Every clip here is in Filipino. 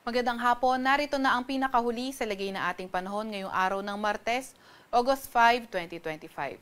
Magandang hapon, narito na ang pinakahuli sa lagay na ating panahon ngayong araw ng Martes, August 5, 2025.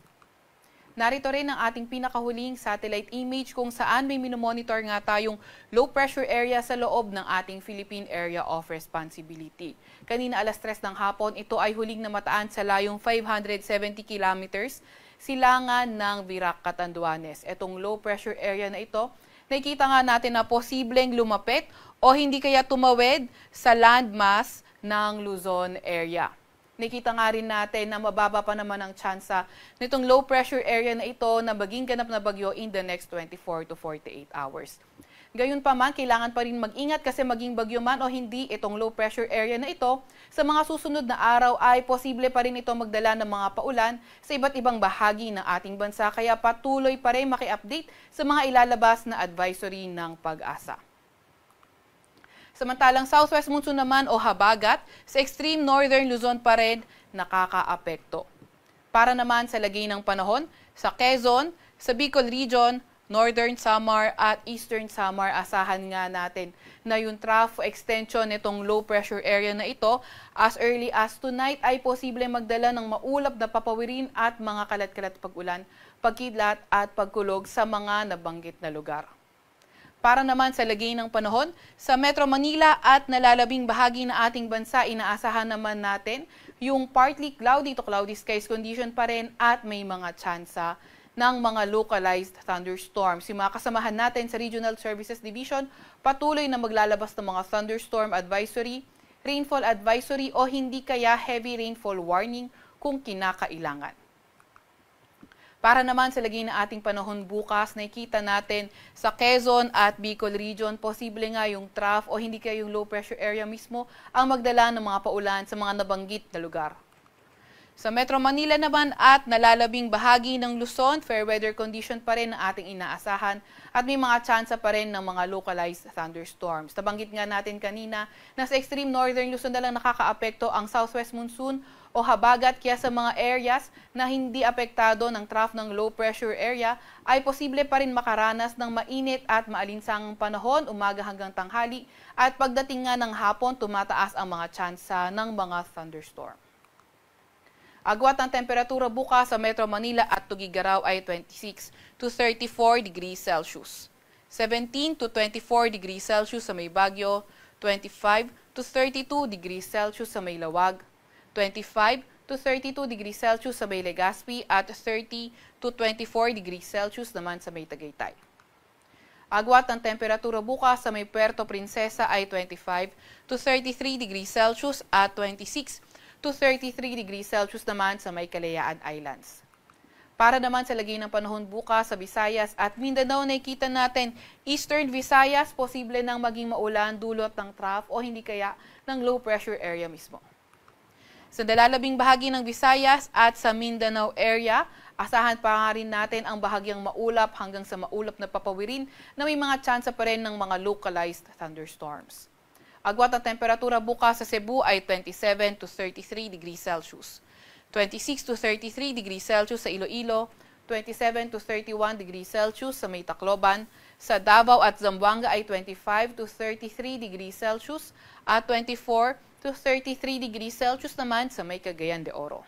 Narito rin ang ating pinakahuling satellite image kung saan may minomonitor nga tayong low pressure area sa loob ng ating Philippine Area of Responsibility. Kanina alas 3 ng hapon, ito ay huling namataan sa layong 570 kilometers silangan ng Virac, Catanduanes. Itong low pressure area na ito, nakikita nga natin na posibleng lumapit o hindi kaya tumawid sa landmass ng Luzon area. Nakita nga rin natin na mababa pa naman ang tsansa nitong low pressure area na ito na maging ganap na bagyo in the next 24 to 48 hours. Gayunpaman, kailangan pa rin mag-ingat kasi maging bagyo man o hindi itong low pressure area na ito, sa mga susunod na araw ay posible pa rin ito magdala ng mga paulan sa iba't ibang bahagi ng ating bansa, kaya patuloy pa rin maki-update sa mga ilalabas na advisory ng Pag-asa. Samantalang southwest monsoon naman o habagat sa extreme northern Luzon pa rin nakakaapekto. Para naman sa lagay ng panahon, sa Quezon, sa Bicol Region, Northern Samar at Eastern Samar, asahan nga natin na yung trough extension nitong low pressure area na ito as early as tonight ay posible magdala ng maulap na papawirin at mga kalat-kalat pag-ulan, pagkidlat at pagkulog sa mga nabanggit na lugar. Para naman sa lagay ng panahon, sa Metro Manila at nalalabing bahagi na ating bansa, inaasahan naman natin yung partly cloudy to cloudy skies condition pa rin at may mga tsansa ng mga localized thunderstorms. Yung mga kasamahan natin sa Regional Services Division, patuloy na maglalabas ng mga thunderstorm advisory, rainfall advisory o hindi kaya heavy rainfall warning kung kinakailangan. Para naman sa lagay na ating panahon bukas, nakikita natin sa Quezon at Bicol Region, posible nga yung trough o hindi kaya yung low pressure area mismo ang magdala ng mga paulan sa mga nabanggit na lugar. Sa Metro Manila naman at nalalabing bahagi ng Luzon, fair weather condition pa rin ang ating inaasahan at may mga tsansa pa rin ng mga localized thunderstorms. Nabanggit nga natin kanina na sa extreme northern Luzon na lang nakakaapekto ang southwest monsoon o habagat, kaya sa mga areas na hindi apektado ng trough ng low pressure area ay posible pa rin makaranas ng mainit at maalinsangang panahon umaga hanggang tanghali at pagdating nga ng hapon tumataas ang mga tsansa ng mga thunderstorm. Agwat ng temperatura bukas sa Metro Manila at Tuguegarao ay 26 to 34 degrees Celsius. 17 to 24 degrees Celsius sa may Baguio, 25 to 32 degrees Celsius sa may Lawag, 25 to 32 degrees Celsius sa may Legazpi at 30 to 24 degrees Celsius naman sa may Tagaytay. Agwat ng temperatura bukas sa may Puerto Princesa ay 25 to 33 degrees Celsius at 26 to 33 degrees Celsius naman sa may Kalayaan Islands. Para naman sa lagay ng panahon bukas sa Visayas at Mindanao, nakikita natin Eastern Visayas, posible nang maging maulan dulot ng trough o hindi kaya ng low pressure area mismo. Sa nalalabing bahagi ng Visayas at sa Mindanao area, asahan pa nga rin natin ang bahagyang maulap hanggang sa maulap na papawirin na may mga tsansa pa rin ng mga localized thunderstorms. Agwat ang temperatura bukas sa Cebu ay 27 to 33 degrees Celsius. 26 to 33 degrees Celsius sa Iloilo, 27 to 31 degrees Celsius sa may Tacloban, sa Davao at Zamboanga ay 25 to 33 degrees Celsius at 24 to 33 degrees Celsius naman sa may Cagayan de Oro.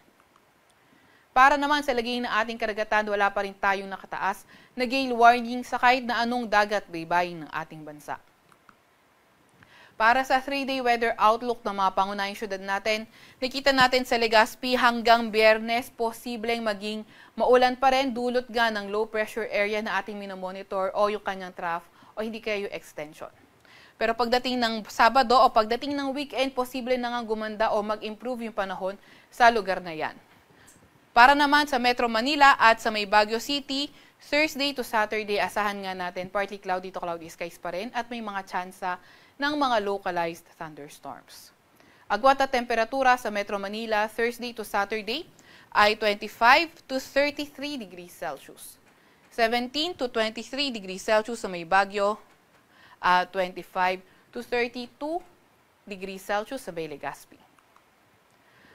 Para naman sa lagay ng ating karagatan, wala pa rin tayong nakataas na gale warning sa kahit na anong dagat baybayin ng ating bansa. Para sa 3-day weather outlook ng mga pangunahing syudad natin, nakita natin sa Legazpi hanggang Biyernes, posibleng maging maulan pa rin dulot nga ng low pressure area na ating minomonitor o yung kanyang trough o hindi kaya yung extension. Pero pagdating ng Sabado o pagdating ng weekend, posible na nga gumanda o mag-improve yung panahon sa lugar na yan. Para naman sa Metro Manila at sa may Baguio City, Thursday to Saturday, asahan nga natin partly cloudy to cloudy skies pa rin at may mga tsansa ng mga localized thunderstorms. Agwat at temperatura sa Metro Manila, Thursday to Saturday, ay 25 to 33 degrees Celsius. 17 to 23 degrees Celsius sa may Baguio, 25 to 32 degrees Celsius sa may Legazpi.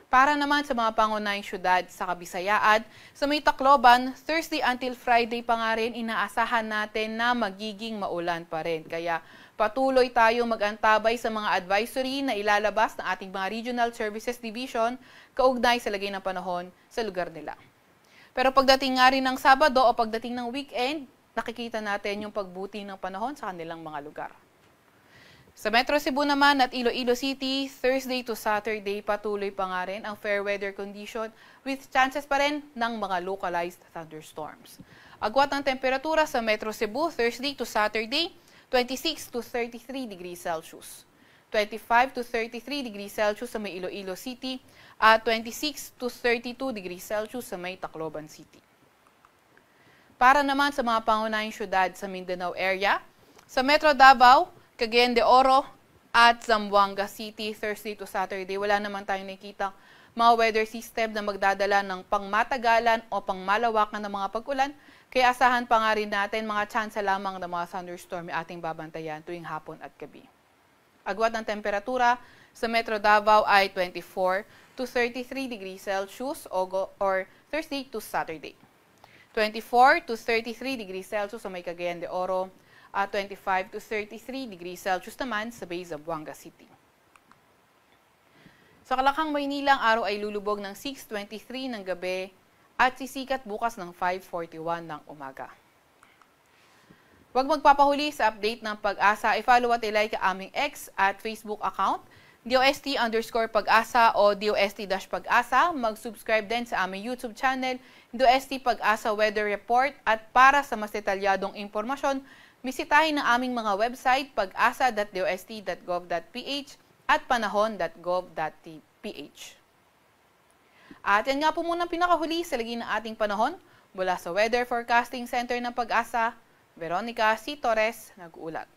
Para naman sa mga pangunahing syudad sa Kabisayaan, sa may Tacloban, Thursday until Friday pa nga rin inaasahan natin na magiging maulan pa rin. Kaya Patuloy tayong mag-antabay sa mga advisory na ilalabas ng ating mga Regional Services Division kaugnay sa lagay ng panahon sa lugar nila. Pero pagdating nga rin ng Sabado o pagdating ng weekend, nakikita natin yung pagbuti ng panahon sa kanilang mga lugar. Sa Metro Cebu naman at Iloilo City, Thursday to Saturday patuloy pa nga rin ang fair weather condition with chances pa rin ng mga localized thunderstorms. Agwat ng temperatura sa Metro Cebu, Thursday to Saturday, 26 to 33 degrees Celsius. 25 to 33 degrees Celsius sa may Iloilo City at 26 to 32 degrees Celsius sa may Tacloban City. Para naman sa mga pangunahing syudad sa Mindanao area, sa Metro Davao, Cagayan de Oro at Zamboanga City, Thursday to Saturday, wala naman tayong nakikita mga weather system na magdadala ng pangmatagalan o pangmalawakan ng mga pag-ulan. Kaya asahan pa nga rin natin mga tsansa lamang ng mga thunderstorm yung ating babantayan tuwing hapon at gabi. Agwat ng temperatura sa Metro Davao ay 24 to 33 degrees Celsius or Thursday to Saturday. 24 to 33 degrees Celsius sa may Cagayan de Oro at 25 to 33 degrees Celsius naman sa Bay Zamboanga City. Sa Kalakang Maynila, ang araw ay lulubog ng 6:23 ng gabi at sisikat bukas ng 5:41 ng umaga. Huwag magpapahuli sa update ng Pag-asa. I-follow at i-like ang aming X at Facebook account, DOST_Pag-asa o DOST-Pag-asa. Mag-subscribe din sa aming YouTube channel, DOST Pag-asa Weather Report. At para sa mas detalyadong impormasyon, bisitahin ang aming mga website pag-asa.dost.gov.ph at panahon.gov.ph. At yan nga po muna pinakahuli sa lagi ng ating panahon. Mula sa Weather Forecasting Center ng Pag-asa, Veronica C. Torres nag-uulat.